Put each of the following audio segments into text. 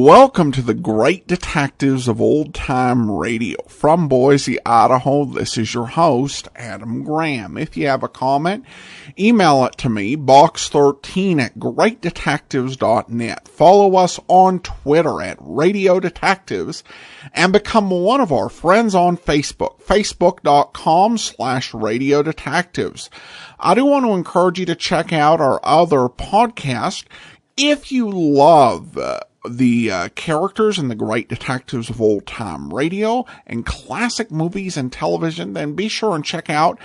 Welcome to the Great Detectives of Old Time Radio. From Boise, Idaho, this is your host, Adam Graham. If you have a comment, email it to me, box13@greatdetectives.net. Follow us on Twitter at Radio Detectives, and become one of our friends on Facebook, facebook.com/Radio Detectives. I do want to encourage you to check out our other podcast. If you love the characters in the Great Detectives of Old Time Radio and classic movies and television, then be sure and check out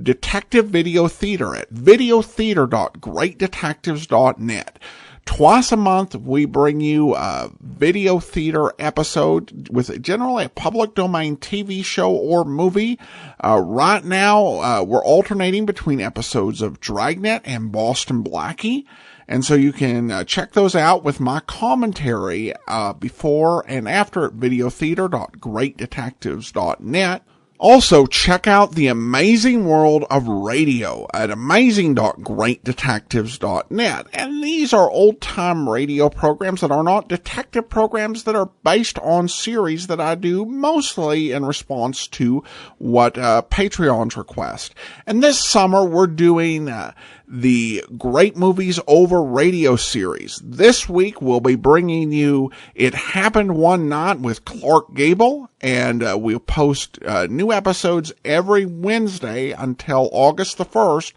Detective Video Theater at videotheater.greatdetectives.net. Twice a month, we bring you a video theater episode with generally a public domain TV show or movie. Right now, we're alternating between episodes of Dragnet and Boston Blackie. And so you can check those out with my commentary before and after at videotheater.greatdetectives.net. Also, check out the amazing world of radio at amazing.greatdetectives.net. And these are old-time radio programs that are not detective programs, that are based on series that I do mostly in response to what Patreons request. And this summer, we're doing the Great Movies Over Radio series. This week, we'll be bringing you It Happened One Night with Clark Gable, and we'll post new episodes every Wednesday until August the 1st.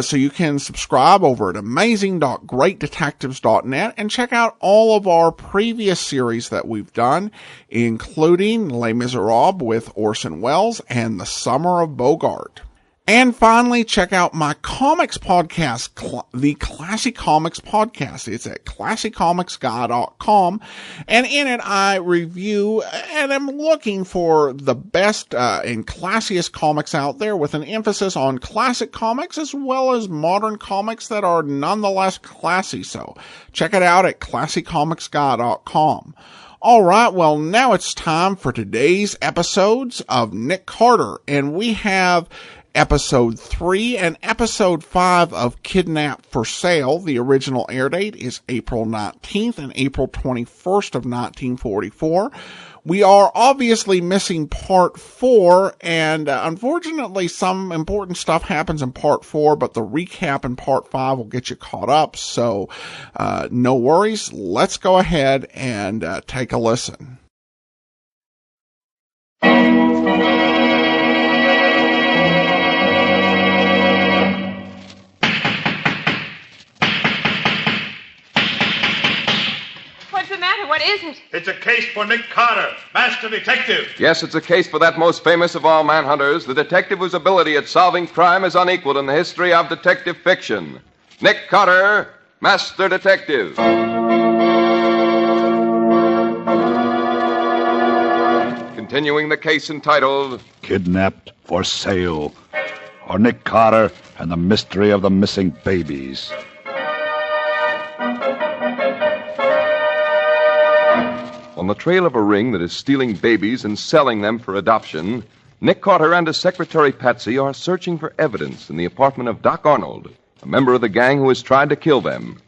So you can subscribe over at amazing.greatdetectives.net and check out all of our previous series that we've done, including Les Miserables with Orson Welles and The Summer of Bogart. And finally, check out my comics podcast, the Classic Comics Podcast. It's at classiccomicsguy.com. And in it, I review and I'm looking for the best and classiest comics out there, with an emphasis on classic comics as well as modern comics that are nonetheless classy. So check it out at classiccomicsguy.com. All right, well, now it's time for today's episodes of Nick Carter. And we have Episode 3 and Episode 5 of Kidnapped for Sale. The original air date is April 19th and April 21st of 1944. We are obviously missing Part 4, and unfortunately some important stuff happens in Part 4, but the recap in Part 5 will get you caught up, so no worries. Let's go ahead and take a listen. What is it? It's a case for Nick Carter, Master Detective. Yes, it's a case for that most famous of all manhunters, the detective whose ability at solving crime is unequaled in the history of detective fiction. Nick Carter, Master Detective. Continuing the case entitled Kidnapped for Sale, or Nick Carter and the Mystery of the Missing Babies. On the trail of a ring that is stealing babies and selling them for adoption, Nick Carter and his secretary Patsy are searching for evidence in the apartment of Doc Arnold, a member of the gang who has tried to kill them.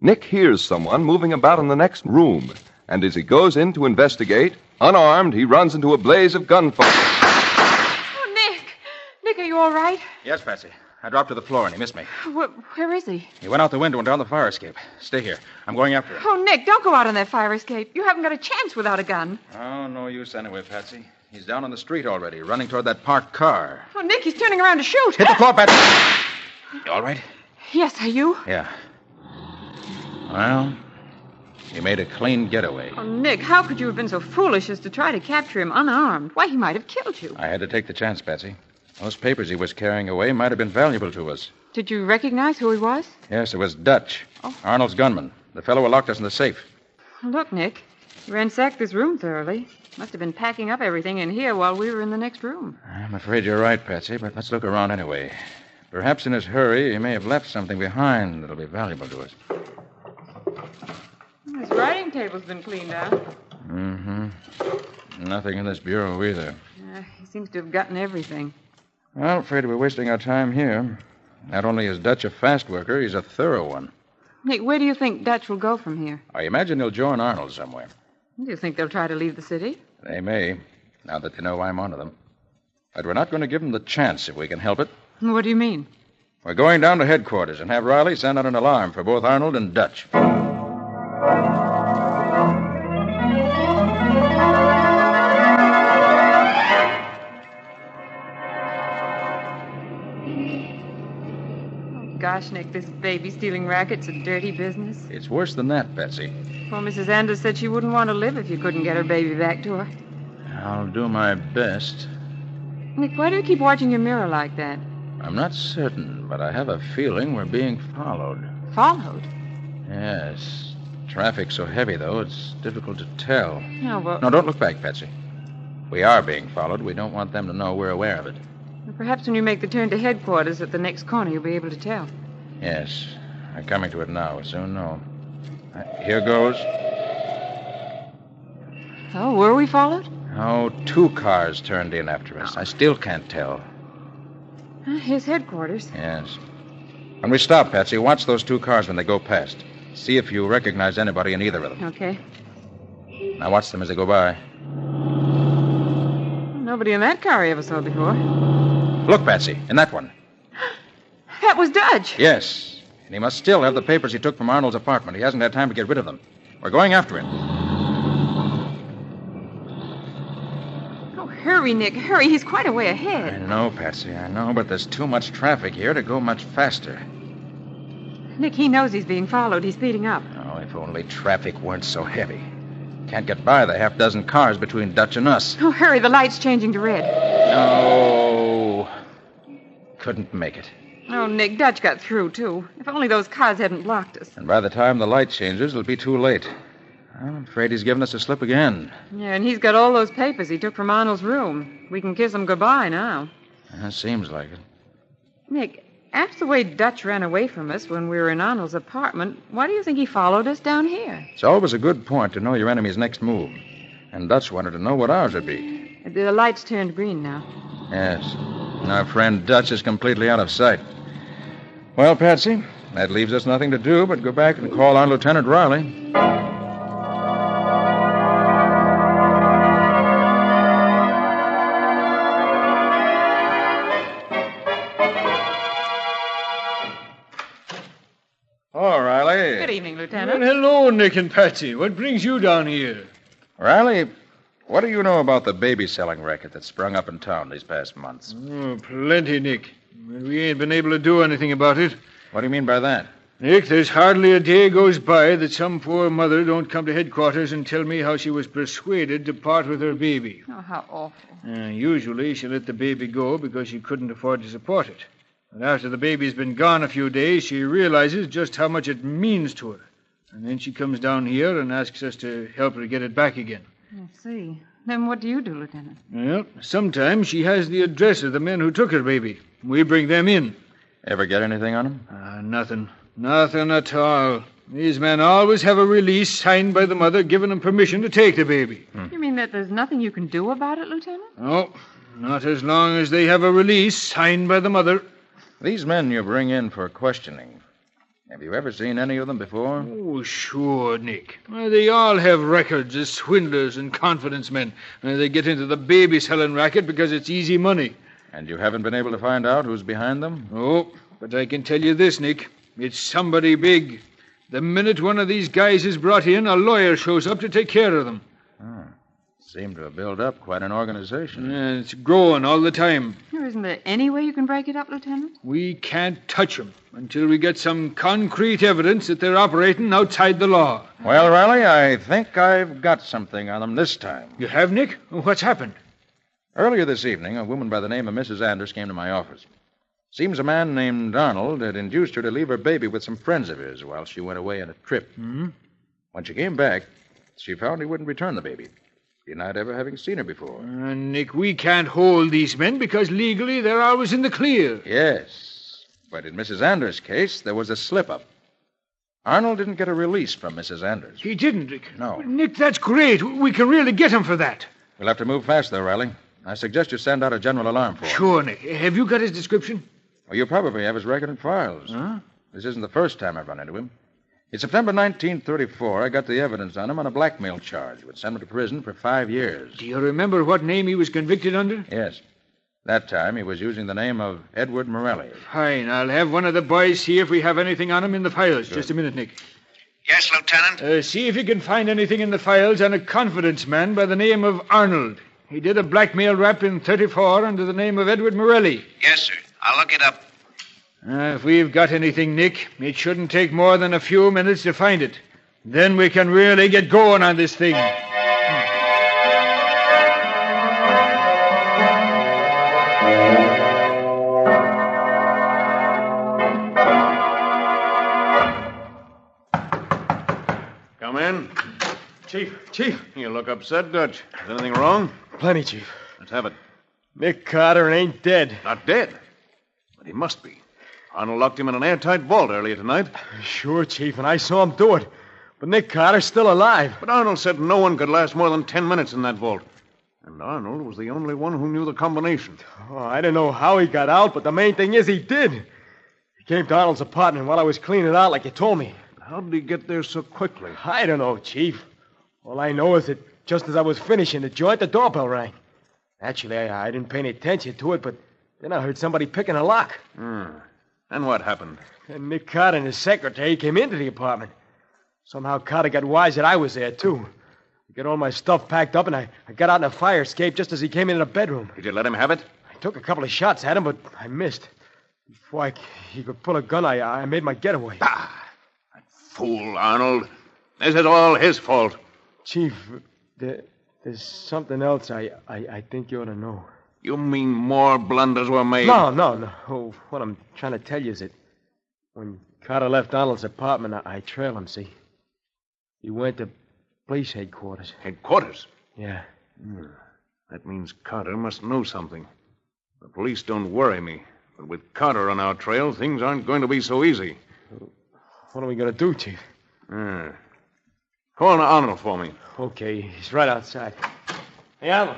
Nick hears someone moving about in the next room, and as he goes in to investigate, unarmed, he runs into a blaze of gunfire. Oh, Nick! Nick, are you all right? Yes, Patsy. I dropped to the floor and he missed me. Where is he? He went out the window and down the fire escape. Stay here. I'm going after him. Oh, Nick, don't go out on that fire escape. You haven't got a chance without a gun. Oh, no use anyway, Patsy. He's down on the street already, running toward that parked car. Oh, Nick, he's turning around to shoot. Hit the floor, Patsy. You all right? Yes, are you? Yeah. Well, he made a clean getaway. Oh, Nick, how could you have been so foolish as to try to capture him unarmed? Why, he might have killed you. I had to take the chance, Patsy. Those papers he was carrying away might have been valuable to us. Did you recognize who he was? Yes, it was Dutch. Oh. Arnold's gunman. The fellow who locked us in the safe. Look, Nick, you ransacked this room thoroughly. Must have been packing up everything in here while we were in the next room. I'm afraid you're right, Patsy, but let's look around anyway. Perhaps in his hurry, he may have left something behind that'll be valuable to us. His writing table's been cleaned out. Mm-hmm. Nothing in this bureau either. He seems to have gotten everything. Well, afraid we're wasting our time here. Not only is Dutch a fast worker, he's a thorough one. Nick, where do you think Dutch will go from here? I imagine he'll join Arnold somewhere. Do you think they'll try to leave the city? They may, now that they know I'm onto them. But we're not going to give them the chance if we can help it. What do you mean? We're going down to headquarters and have Riley send out an alarm for both Arnold and Dutch. Gosh, Nick, this baby stealing racket's a dirty business. It's worse than that, Betsy. Well, Mrs. Anders said she wouldn't want to live if you couldn't get her baby back to her. I'll do my best. Nick, why do you keep watching your mirror like that? I'm not certain, but I have a feeling we're being followed. Followed? Yes. Traffic's so heavy, though, it's difficult to tell. No, but... No, don't look back, Betsy. We are being followed. We don't want them to know we're aware of it. Perhaps when you make the turn to headquarters at the next corner, you'll be able to tell. Yes. I'm coming to it now. We'll soon know. Here goes. Oh, were we followed? Oh, 2 cars turned in after us. I still can't tell. Here's headquarters. Yes. When we stop, Patsy, watch those 2 cars when they go past. See if you recognize anybody in either of them. Okay. Now watch them as they go by. Nobody in that car I ever saw before. Look, Patsy, in that one. That was Dutch. Yes. And he must still have the papers he took from Arnold's apartment. He hasn't had time to get rid of them. We're going after him. Oh, hurry, Nick, hurry. He's quite a way I ahead. know, Patsy, I know, but there's too much traffic here to go much faster. Nick, he knows he's being followed. He's speeding up. Oh, if only traffic weren't so heavy. Can't get by the half-dozen cars between Dutch and us. Oh, hurry. The light's changing to red. No. Couldn't make it. Oh, Nick, Dutch got through, too. If only those cars hadn't blocked us. And by the time the light changes, it'll be too late. I'm afraid he's given us a slip again. Yeah, and he's got all those papers he took from Arnold's room. We can kiss him goodbye now. Seems like it. Nick, after the way Dutch ran away from us when we were in Arnold's apartment, why do you think he followed us down here? It's always a good point to know your enemy's next move. And Dutch wanted to know what ours would be. The light's turned green now. Yes. And our friend Dutch is completely out of sight. Well, Patsy, that leaves us nothing to do but go back and call on Lieutenant Riley. Oh, Riley. Good evening, Well, Lieutenant. hello, Nick and Patsy. What brings you down here? Riley, what do you know about the baby selling racket that sprung up in town these past months? Oh, plenty, Nick. But we ain't been able to do anything about it. What do you mean by that? Nick, there's hardly a day goes by that some poor mother don't come to headquarters and tell me how she was persuaded to part with her baby. Oh, how awful. Usually she let the baby go because she couldn't afford to support it. But after the baby's been gone a few days, she realizes just how much it means to her. And then she comes down here and asks us to help her get it back again. I see. Then what do you do, Lieutenant? Well, sometimes she has the address of the men who took her baby. We bring them in. Ever get anything on him? Nothing. Nothing at all. These men always have a release signed by the mother giving them permission to take the baby. You mean that there's nothing you can do about it, Lieutenant? No, not as long as they have a release signed by the mother. These men you bring in for questioning, have you ever seen any of them before? Oh, sure, Nick. They all have records as swindlers and confidence men. They get into the baby selling racket because it's easy money. And you haven't been able to find out who's behind them? Oh, but I can tell you this, Nick. It's somebody big. The minute one of these guys is brought in, a lawyer shows up to take care of them. Seem to have built up quite an organization. Yeah, it's growing all the time. Isn't there any way you can break it up, Lieutenant? We can't touch them until we get some concrete evidence that they're operating outside the law. Well, Riley, I think I've got something on them this time. You have, Nick? What's happened? Earlier this evening, a woman by the name of Mrs. Anders came to my office. Seems a man named Arnold had induced her to leave her baby with some friends of his while she went away on a trip. When she came back, she found he wouldn't return the baby, denied ever having seen her before. Nick, we can't hold these men because legally they're always in the clear. Yes, but in Mrs. Anders' case, there was a slip-up. Arnold didn't get a release from Mrs. Anders. He didn't, Nick. No. Nick, that's great. We can really get him for that. We'll have to move fast, though, Riley. I suggest you send out a general alarm for him. Sure, Nick. Have you got his description? Well, you probably have his record and files. Huh? This isn't the first time I've run into him. In September 1934, I got the evidence on him on a blackmail charge, which sent him to prison for 5 years. Do you remember what name he was convicted under? Yes. That time, he was using the name of Edward Morelli. Fine. I'll have one of the boys see if we have anything on him in the files. Good. Just a minute, Nick. Yes, Lieutenant? See if you can find anything in the files on a confidence man by the name of Arnold. He did a blackmail rap in 34 under the name of Edward Morelli. Yes, sir. I'll look it up. If we've got anything, Nick, it shouldn't take more than a few minutes to find it. Then we can really get going on this thing. Come in. Chief. You look upset, Dutch. Is anything wrong? Plenty, Chief. Let's have it. Nick Carter ain't dead. Not dead. But he must be. Arnold locked him in an airtight vault earlier tonight. Sure, Chief, and I saw him do it. But Nick Carter's still alive. But Arnold said no one could last more than 10 minutes in that vault. And Arnold was the only one who knew the combination. Oh, I don't know how he got out, but the main thing is he did. He came to Arnold's apartment while I was cleaning it out like you told me. How did he get there so quickly? I don't know, Chief. All I know is that just as I was finishing the joint, the doorbell rang. Actually, I didn't pay any attention to it, but then I heard somebody picking a lock. And what happened? And Nick Carter and his secretary came into the apartment. Somehow Carter got wise that I was there, too. I got all my stuff packed up, and I got out in a fire escape just as he came into the bedroom. Did you let him have it? I took a couple of shots at him, but I missed. Before he could pull a gun, I made my getaway. That fool, Arnold. This is all his fault. Chief, there's something else I think you ought to know. You mean more blunders were made? No. Oh, what I'm trying to tell you is that when Carter left Arnold's apartment, I trailed him, see? He went to police headquarters. Headquarters? Yeah. That means Carter must know something. The police don't worry me. But with Carter on our trail, things aren't going to be so easy. What are we going to do, Chief? Call Arnold for me. Okay, he's right outside. Hey, Arnold.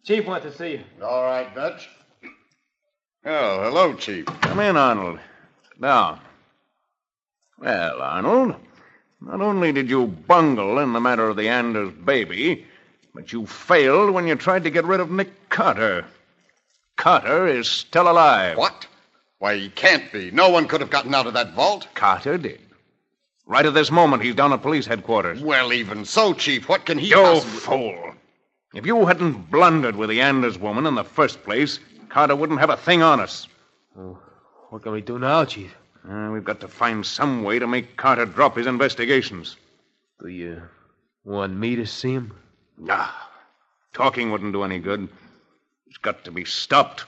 Chief wants to see you. All right, Dutch. Oh, hello, Chief. Come in, Arnold. Sit down. Well, Arnold, not only did you bungle in the matter of the Anders baby, but you failed when you tried to get rid of Nick Carter. Carter is still alive. What? Why, he can't be. No one could have gotten out of that vault. Carter did. Right at this moment, he's down at police headquarters. Well, even so, Chief, what can he You possibly... fool. If you hadn't blundered with the Anders woman in the first place, Carter wouldn't have a thing on us. What can we do now, Chief? We've got to find some way to make Carter drop his investigations. Do you want me to see him? Nah. Talking wouldn't do any good. It's got to be stopped.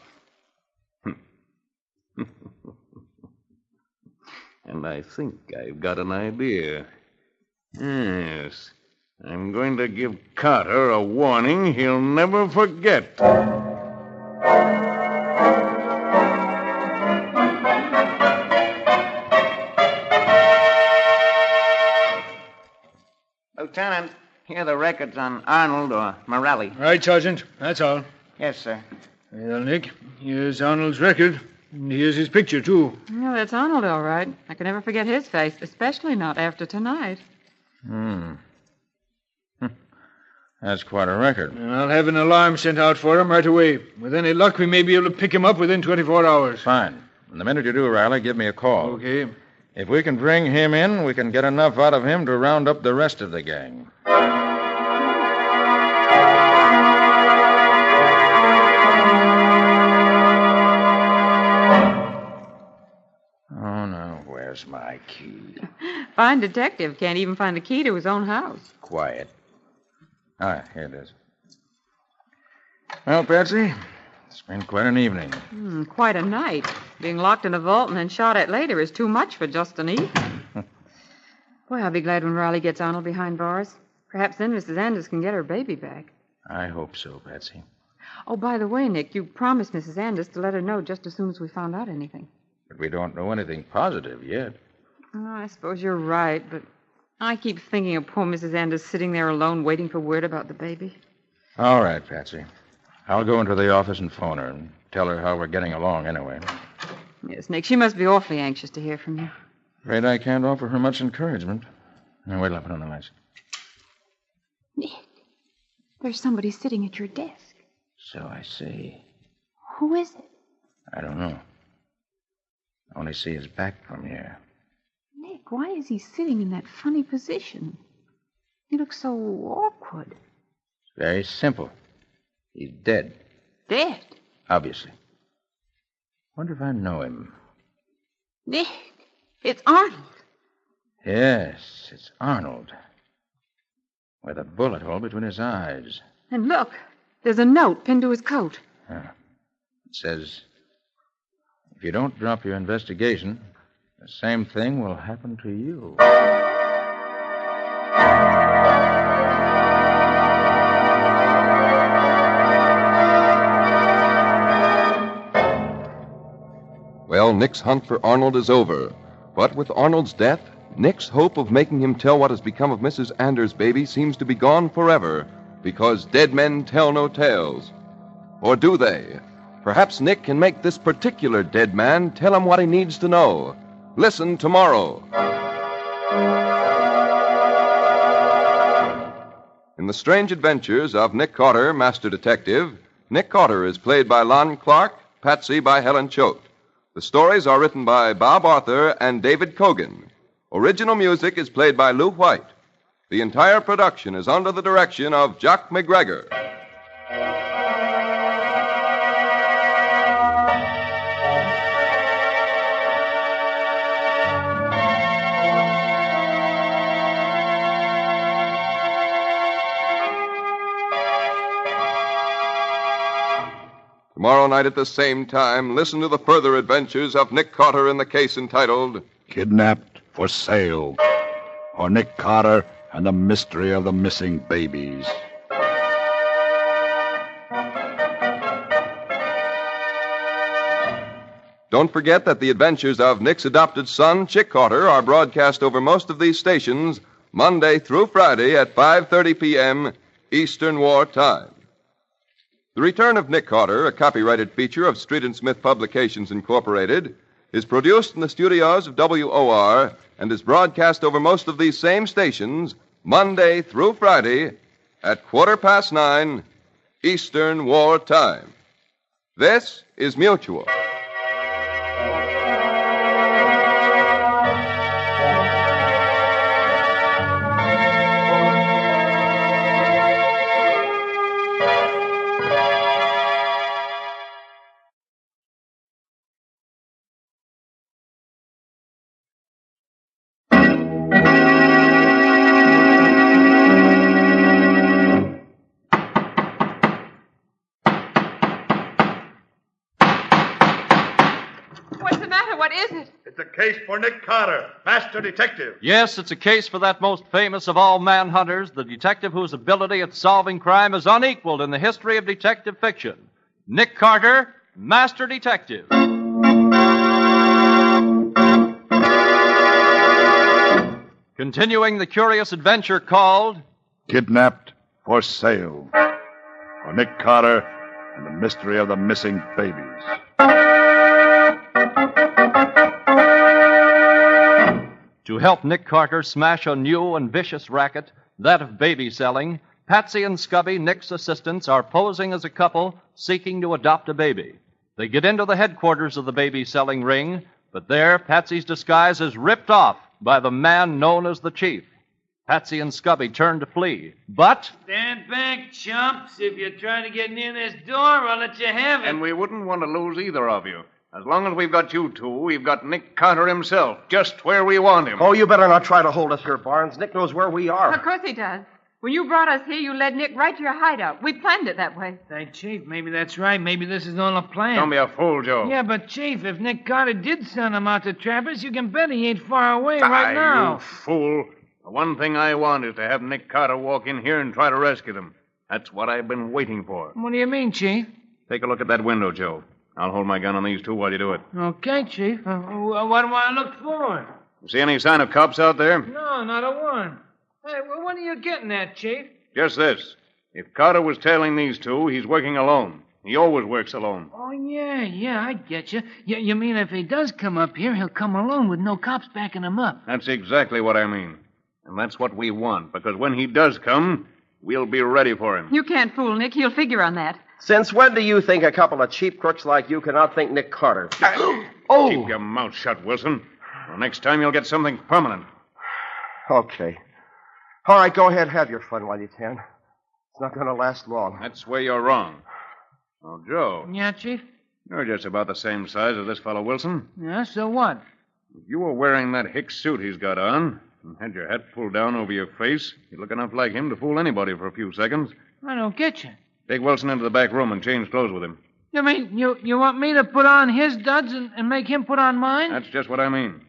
And I think I've got an idea. Yes. I'm going to give Carter a warning he'll never forget. Lieutenant, here are the records on Arnold or Morelli. Right, Sergeant. That's all. Yes, sir. Well, Nick, here's Arnold's record. And here's his picture, too. Well, that's Arnold, all right. I can never forget his face, especially not after tonight. That's quite a record. And I'll have an alarm sent out for him right away. With any luck, we may be able to pick him up within 24 hours. Fine. And the minute you do, Riley, give me a call. Okay. If we can bring him in, we can get enough out of him to round up the rest of the gang. Oh, now, where's my key? Fine detective can't even find the key to his own house. Quiet. Ah, here it is. Well, Patsy, it's been quite an evening. Quite a night. Being locked in a vault and then shot at later is too much for just an evening. Boy, I'll be glad when Riley gets Arnold behind bars. Perhaps then Mrs. Anders can get her baby back. I hope so, Patsy. Oh, by the way, Nick, you promised Mrs. Anders to let her know just as soon as we found out anything. But we don't know anything positive yet. Oh, I suppose you're right, but I keep thinking of poor Mrs. Anders sitting there alone waiting for word about the baby. All right, Patsy. I'll go into the office and phone her and tell her how we're getting along anyway. Yes, Nick, she must be awfully anxious to hear from you. Afraid I can't offer her much encouragement. Now, wait till I put on the lights. Nick, there's somebody sitting at your desk. So I see. Who is it? I don't know. I only see his back from here. Nick, why is he sitting in that funny position? He looks so awkward. It's very simple. He's dead. Dead? Obviously. Wonder if I know him. Nick, it's Arnold. Yes, it's Arnold. With a bullet hole between his eyes. And look, there's a note pinned to his coat. It says, if you don't drop your investigation, the same thing will happen to you. Well, Nick's hunt for Arnold is over. But with Arnold's death, Nick's hope of making him tell what has become of Mrs. Anders' baby seems to be gone forever, because dead men tell no tales. Or do they? Perhaps Nick can make this particular dead man tell him what he needs to know. Listen tomorrow. In the strange adventures of Nick Carter, Master Detective, Nick Carter is played by Lon Clark, Patsy by Helen Choate. The stories are written by Bob Arthur and David Cogan. Original music is played by Lou White. The entire production is under the direction of Jock McGregor. Tomorrow night at the same time, listen to the further adventures of Nick Carter in the case entitled Kidnapped for Sale, or Nick Carter and the Mystery of the Missing Babies. Don't forget that the adventures of Nick's adopted son, Chick Carter, are broadcast over most of these stations Monday through Friday at 5:30 p.m. Eastern War Time. The Return of Nick Carter, a copyrighted feature of Street and Smith Publications, Incorporated, is produced in the studios of WOR and is broadcast over most of these same stations Monday through Friday at 9:15 Eastern War Time. This is Mutual. It's a case for Nick Carter, Master Detective. Yes, it's a case for that most famous of all manhunters, the detective whose ability at solving crime is unequaled in the history of detective fiction. Nick Carter, Master Detective. Continuing the curious adventure called Kidnapped for Sale, or Nick Carter and the Mystery of the Missing Babies. To help Nick Carter smash a new and vicious racket, that of baby selling, Patsy and Scubby, Nick's assistants, are posing as a couple seeking to adopt a baby. They get into the headquarters of the baby-selling ring, but there Patsy's disguise is ripped off by the man known as the Chief. Patsy and Scubby turn to flee, but... Stand back, chumps. If you're trying to get near this door, I'll let you have it. And we wouldn't want to lose either of you. As long as we've got you two, we've got Nick Carter himself, just where we want him. Oh, you better not try to hold us here, Barnes. Nick knows where we are. Of course he does. When you brought us here, you led Nick right to your hideout. We planned it that way. Say, Chief, maybe that's right. Maybe this is all a plan. Don't be a fool, Joe. Yeah, but, Chief, if Nick Carter did send him out to trap us, you can bet he ain't far away right now. You fool. The one thing I want is to have Nick Carter walk in here and try to rescue them. That's what I've been waiting for. What do you mean, Chief? Take a look at that window, Joe. I'll hold my gun on these two while you do it. Okay, Chief. What do I look for? You see any sign of cops out there? No, not a one. Hey, what are you getting at, Chief? Just this. If Carter was tailing these two, he's working alone. He always works alone. Oh, yeah, I get you. You mean if he does come up here, he'll come alone with no cops backing him up? That's exactly what I mean. And that's what we want, because when he does come, we'll be ready for him. You can't fool Nick. He'll figure on that. Since when do you think a couple of cheap crooks like you can outthink Nick Carter? Keep your mouth shut, Wilson. Well, next time you'll get something permanent. Okay. All right, go ahead. Have your fun while you can. It's not going to last long. That's where you're wrong. Oh, Joe. Yeah, Chief? You're just about the same size as this fellow Wilson. Yeah, so what? If you were wearing that hick suit he's got on and had your hat pulled down over your face, you'd look enough like him to fool anybody for a few seconds. I don't get you. Take Wilson into the back room and change clothes with him. You mean you want me to put on his duds and make him put on mine? That's just what I mean.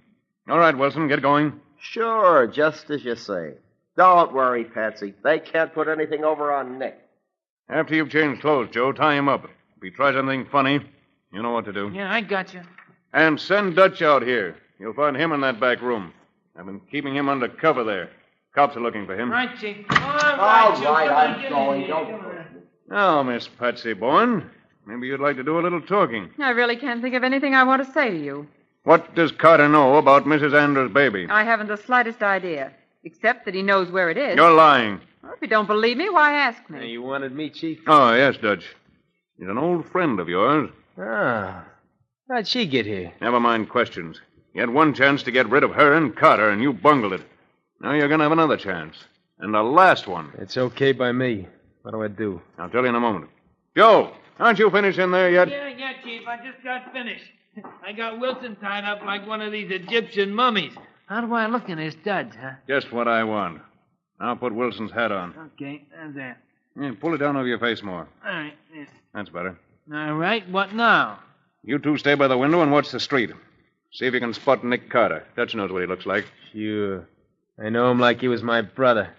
All right, Wilson, get going. Sure, just as you say. Don't worry, Patsy. They can't put anything over on Nick. After you've changed clothes, Joe, tie him up. If he tries anything funny, you know what to do. Yeah, I got you. And send Dutch out here. You'll find him in that back room. I've been keeping him under cover there. Cops are looking for him. Right, Chief. All right, I'm going. Don't. Now, Miss Patsy Bourne, maybe you'd like to do a little talking. I really can't think of anything I want to say to you. What does Carter know about Mrs. Anders' baby? I haven't the slightest idea, except that he knows where it is. You're lying. Well, if you don't believe me, why ask me? You wanted me, Chief? Oh, yes, Dutch. He's an old friend of yours. Ah. How'd she get here? Never mind questions. You had one chance to get rid of her and Carter, and you bungled it. Now you're going to have another chance. And the last one. It's okay by me. What do I do? I'll tell you in a moment. Joe, aren't you finished in there yet? Yeah, Chief. I just got finished. I got Wilson tied up like one of these Egyptian mummies. How do I look in his duds, huh? Just what I want. Now put Wilson's hat on. Okay, there. Yeah, pull it down over your face more. All right. Yes. That's better. All right, what now? You two stay by the window and watch the street. See if you can spot Nick Carter. Dutch knows what he looks like. Sure. I know him like he was my brother.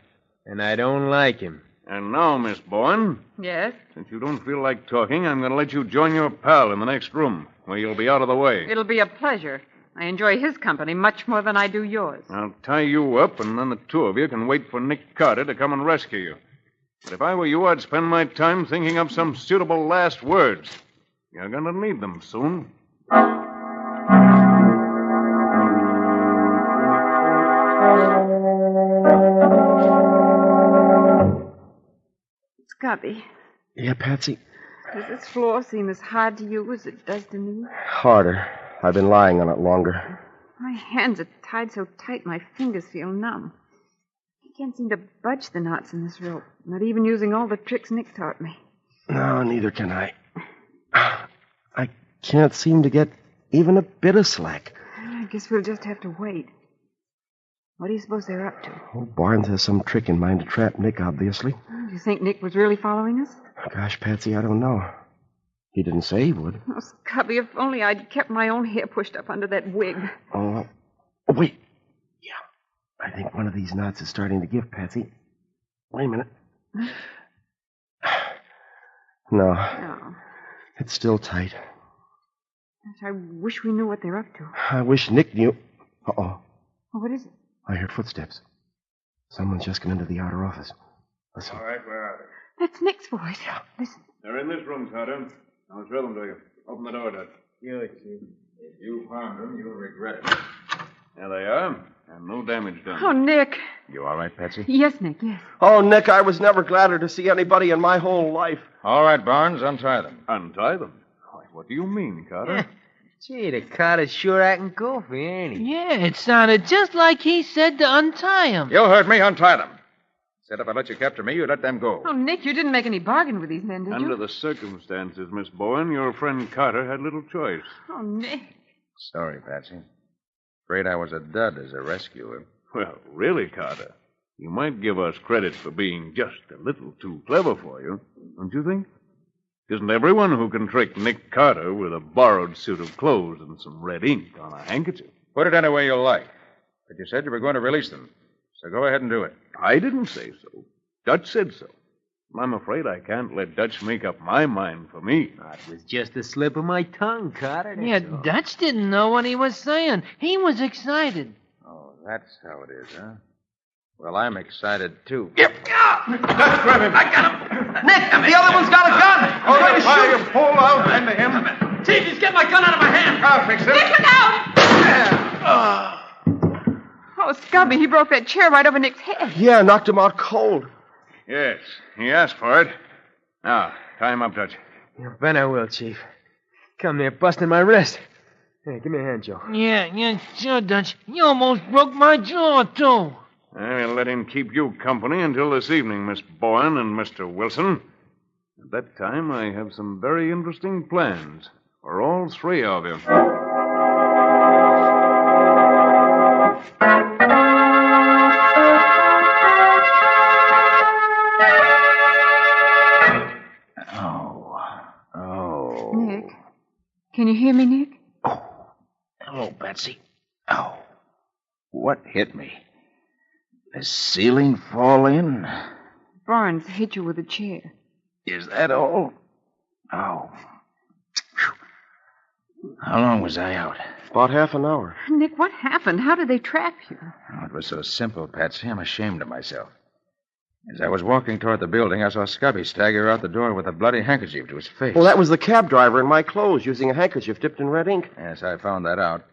And I don't like him. And now, Miss Bourne. Yes? Since you don't feel like talking, I'm going to let you join your pal in the next room, where you'll be out of the way. It'll be a pleasure. I enjoy his company much more than I do yours. I'll tie you up, and then the two of you can wait for Nick Carter to come and rescue you. But if I were you, I'd spend my time thinking up some suitable last words. You're going to need them soon. Scubby, Yeah, Patsy? does this floor seem as hard to you as it does to me? Harder. I've been lying on it longer. My hands are tied so tight my fingers feel numb. I can't seem to budge the knots in this rope, not even using all the tricks Nick taught me. No, neither can I. I can't seem to get even a bit of slack. I guess we'll just have to wait. What do you suppose they're up to? Oh, Barnes has some trick in mind to trap Nick, obviously. Do you think Nick was really following us? Gosh, Patsy, I don't know. He didn't say he would. Oh, Scubby, if only I'd kept my own hair pushed up under that wig. Oh, wait. Yeah, I think one of these knots is starting to give, Patsy. Wait a minute. No. Oh. It's still tight. Gosh, I wish we knew what they're up to. I wish Nick knew. Uh-oh. Oh, what is it? I heard footsteps. Someone's just come into the outer office. Listen. All right, where are That's Nick's voice. Listen. they? They're in this room, Carter. I'll show them to you. Open the door, Dutch. Sure, Chief. If you found them, you'll regret it. There they are, and no damage done. Oh, Nick. You all right, Patsy? Yes, Nick, yes. Oh, Nick, I was never gladder to see anybody in my whole life. All right, Barnes, untie them. Untie them? Why, what do you mean, Carter? Gee, the Carter's sure acting goofy, ain't he? Yeah, it sounded just like he said to untie him. You heard me. Untie them. Said if I let you capture me, you'd let them go. Oh, Nick, you didn't make any bargain with these men, did you? Under the circumstances, Miss Bourne, your friend Carter had little choice. Oh, Nick. Sorry, Patsy. Afraid I was a dud as a rescuer. Well, really, Carter, you might give us credit for being just a little too clever for you, don't you think? Isn't everyone who can trick Nick Carter with a borrowed suit of clothes and some red ink on a handkerchief? Put it any way you like. But you said you were going to release them. So go ahead and do it. I didn't say so. Dutch said so. I'm afraid I can't let Dutch make up my mind for me. It was just a slip of my tongue, Carter. Yeah, Dutch didn't know what he was saying. He was excited. Oh, that's how it is, huh? Well, I'm excited, too. Yep. Dutch, grab him. I got him. Nick, the other one's got a gun. Hold the fire, you pull out into him. Chief, he's getting my gun out of my hand. I'll fix him. Nick, look out! Oh, Scubby, he broke that chair right over Nick's head. Yeah, knocked him out cold. Yes, he asked for it. Now, tie him up, Dutch. You bet I will, Chief. Come near busting my wrist. Hey, give me a hand, Joe. Yeah, sure, Dutch. You almost broke my jaw, too. I'll let him keep you company until this evening, Miss Bowen and Mr. Wilson. At that time, I have some very interesting plans for all three of you. Nick, can you hear me, Nick? Hello, Betsy. Oh, what hit me? The ceiling fall in? Barnes hit you with a chair. Is that all? Oh. Phew. How long was I out? About half an hour. Nick, what happened? How did they trap you? Oh, it was so simple, Patsy. I'm ashamed of myself. As I was walking toward the building, I saw Scubby stagger out the door with a bloody handkerchief to his face. Well, that was the cab driver in my clothes using a handkerchief dipped in red ink. Yes, I found that out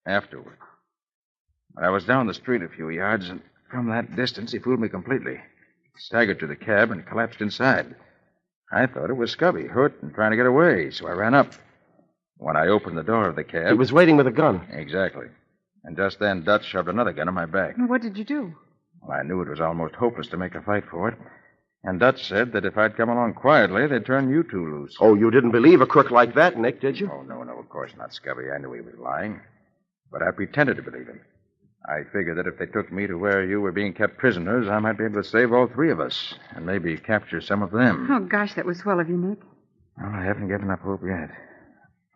afterward. I was down the street a few yards, and from that distance, he fooled me completely. Staggered to the cab and collapsed inside. I thought it was Scubby, hurt and trying to get away, so I ran up. When I opened the door of the cab... He was waiting with a gun. Exactly. And just then, Dutch shoved another gun in my back. What did you do? Well, I knew it was almost hopeless to make a fight for it. And Dutch said that if I'd come along quietly, they'd turn you two loose. Oh, you didn't believe a crook like that, Nick, did you? Oh, no, of course not, Scubby. I knew he was lying. But I pretended to believe him. I figured that if they took me to where you were being kept prisoners, I might be able to save all three of us and maybe capture some of them. Oh, gosh, that was swell of you, Nick. Well, I haven't given up hope yet.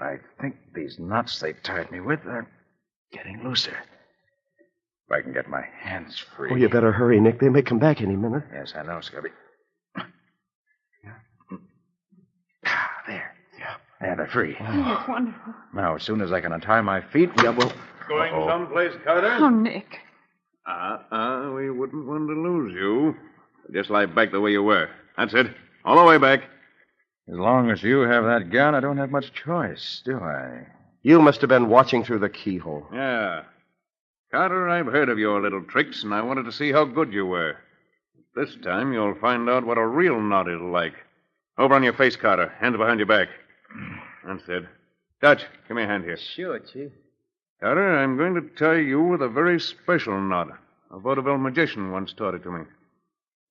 I think these knots they tied me with are getting looser. If I can get my hands free. Oh, you better hurry, Nick. They may come back any minute. Yes, I know, Scubby. There. Yeah, they're free. Oh, that's wonderful. Now, as soon as I can untie my feet, we'll... Going someplace, Carter? Oh, Nick. We wouldn't want to lose you. Just lie back the way you were. That's it. All the way back. As long as you have that gun, I don't have much choice, do I? You must have been watching through the keyhole. Yeah. Carter, I've heard of your little tricks, and I wanted to see how good you were. This time, you'll find out what a real knot is like. Over on your face, Carter. Hands behind your back. That's it. Dutch, give me a hand here. Sure, Chief. Carter, I'm going to tie you with a very special knot. A vaudeville magician once taught it to me.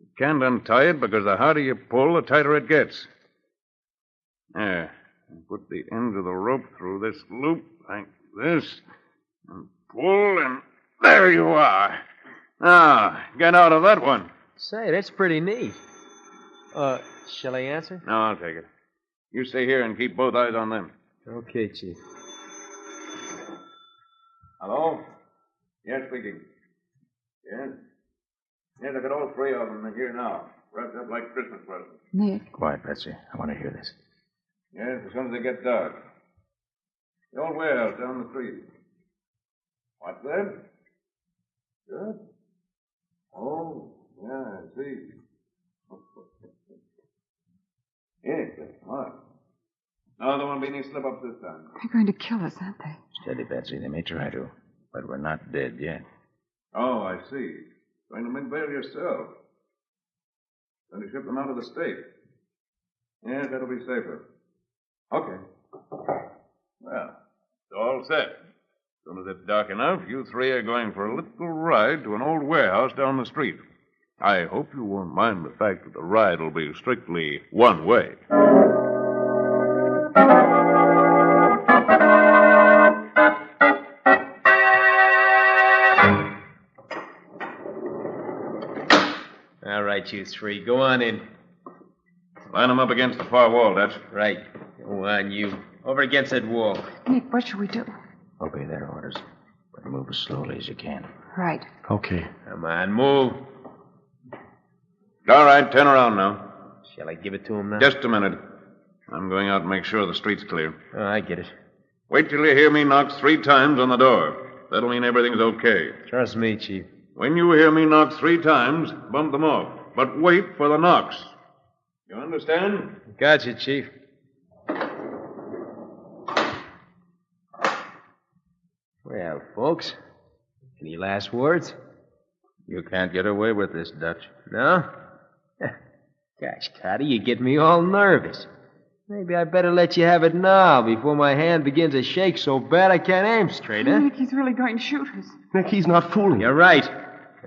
You can't untie it because the harder you pull, the tighter it gets. There. Put the end of the rope through this loop like this. And pull, and there you are. Now, get out of that one. Say, that's pretty neat. Shall I answer? No, I'll take it. You stay here and keep both eyes on them. Okay, Chief. Hello? Yes, speaking. Yes? Yes, I've got all three of them. They're here now. Wrapped up like Christmas presents. Nick. Quiet, Betsy. I want to hear this. Yes, as soon as they get dark. The old warehouse down the street. What's that? Good? Oh, yeah, I see. Yes, that's smart. No, there won't be any slip-ups this time. They're going to kill us, aren't they? Steady, Betsy. They may try to. But we're not dead yet. Oh, I see. Going to Midvale yourself. Going to ship them out of the state. Yes, that'll be safer. Okay. Well, it's all set. As soon as it's dark enough, you three are going for a little ride to an old warehouse down the street. I hope you won't mind the fact that the ride will be strictly one way. All right, you three. Go on in. Line them up against the far wall, Dutch. Right. Go on, you. Over against that wall. Nick, what should we do? Obey their orders. But move as slowly as you can. Right. Okay. Come on, move. All right, turn around now. Shall I give it to him now? Just a minute. I'm going out and make sure the street's clear. Oh, I get it. Wait till you hear me knock 3 times on the door. That'll mean everything's okay. Trust me, Chief. When you hear me knock 3 times, bump them off. But wait for the knocks. You understand? Gotcha, Chief. Well, folks, any last words? You can't get away with this, Dutch. No? Gosh, Carter, you get me all nervous. Maybe I better let you have it now before my hand begins to shake so bad I can't aim straight, huh? Nick, he's really going to shoot us. Nick, he's not fooling you. You're right.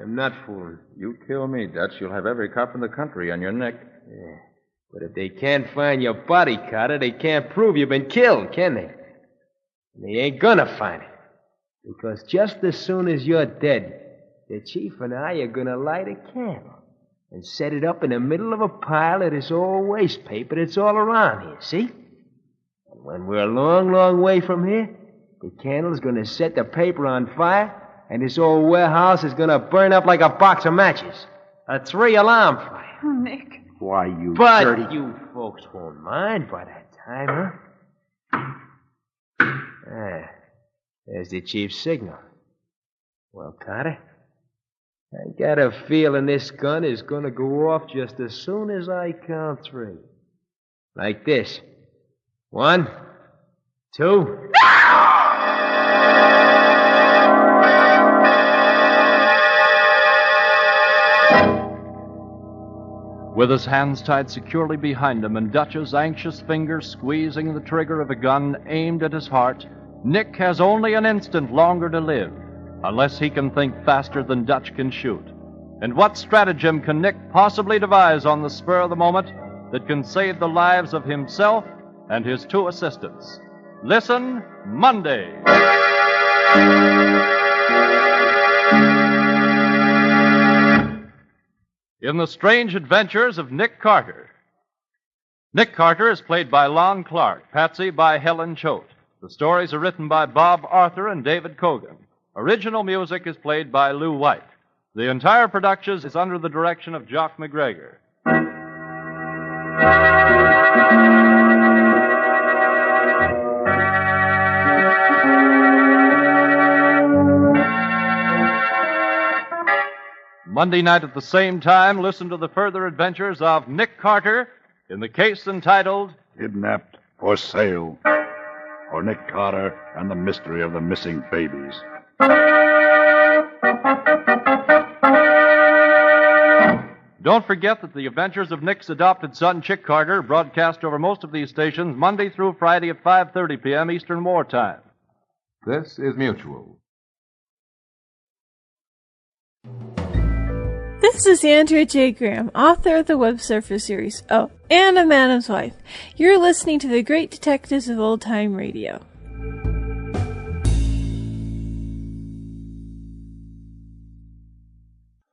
I'm not fooling. You kill me, Dutch, you'll have every cop in the country on your neck. Yeah. But if they can't find your body, Carter, they can't prove you've been killed, can they? And they ain't gonna find it. Because just as soon as you're dead, the chief and I are gonna light a candle and set it up in the middle of a pile of this old waste paper that's all around here, see? And when we're a long, long way from here, the candle's gonna set the paper on fire, and this old warehouse is gonna burn up like a box of matches. A 3-alarm fire. Oh, Nick. Why, you But dirty... you folks won't mind by that time, huh? Ah, there's the chief's signal. Well, Carter, I got a feeling this gun is gonna go off just as soon as I count 3. Like this. 1, 2... With his hands tied securely behind him and Dutch's anxious fingers squeezing the trigger of a gun aimed at his heart, Nick has only an instant longer to live, unless he can think faster than Dutch can shoot. And what stratagem can Nick possibly devise on the spur of the moment that can save the lives of himself and his 2 assistants? Listen Monday. In the Strange Adventures of Nick Carter. Nick Carter is played by Lon Clark, Patsy by Helen Choate. The stories are written by Bob Arthur and David Cogan. Original music is played by Lou White. The entire production is under the direction of Jock McGregor. Monday night at the same time, listen to the further adventures of Nick Carter in the case entitled Kidnapped for Sale, or Nick Carter and the Mystery of the Missing Babies. Don't forget that the adventures of Nick's adopted son, Chick Carter, broadcast over most of these stations Monday through Friday at 5:30 p.m. Eastern Wartime. This is Mutual. This is Andrea J. Graham, author of the Web Surfer series. Oh, and a Madam's Wife. You're listening to the Great Detectives of Old Time Radio.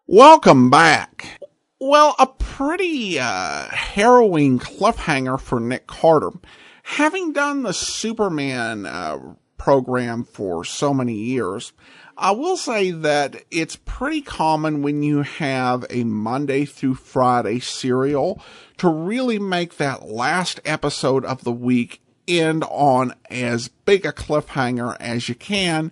Welcome back. Well, a pretty harrowing cliffhanger for Nick Carter. Having done the Superman program for so many years, I will say that it's pretty common when you have a Monday through Friday serial to really make that last episode of the week end on as big a cliffhanger as you can,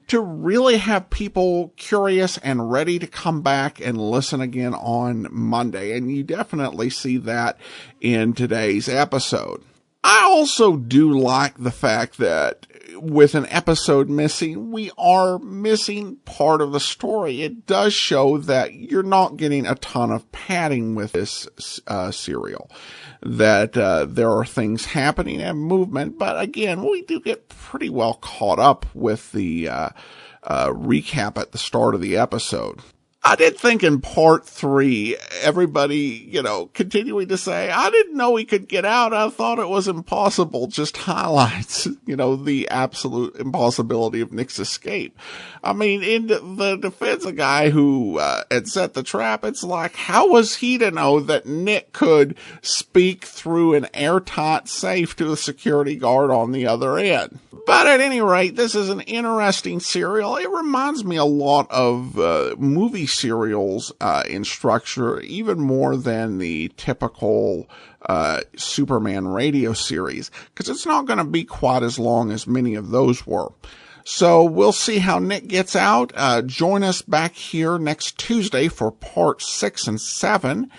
to really have people curious and ready to come back and listen again on Monday. And you definitely see that in today's episode. I also do like the fact that with an episode missing, we are missing part of the story. It does show that you're not getting a ton of padding with this serial, that there are things happening and movement, but again, we do get pretty well caught up with the recap at the start of the episode. I did think in part 3, everybody, continuing to say, I didn't know he could get out. I thought it was impossible. Just highlights, the absolute impossibility of Nick's escape. I mean, in the defense of a guy who had set the trap, it's like, how was he to know that Nick could speak through an airtight safe to a security guard on the other end? But at any rate, this is an interesting serial. It reminds me a lot of movie serials in structure, even more than the typical Superman radio series, because it's not going to be quite as long as many of those were. So we'll see how Nick gets out. Join us back here next Tuesday for part 6 and 7.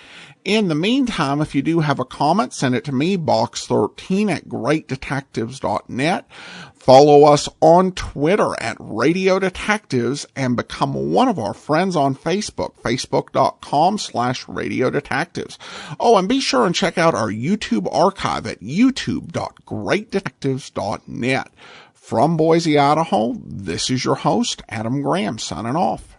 In the meantime, if you do have a comment, send it to me, box13@greatdetectives.net. Follow us on Twitter at Radio Detectives and become one of our friends on Facebook, facebook.com/Radio Detectives. Oh, and be sure and check out our YouTube archive at youtube.greatdetectives.net. From Boise, Idaho, this is your host, Adam Graham, signing off.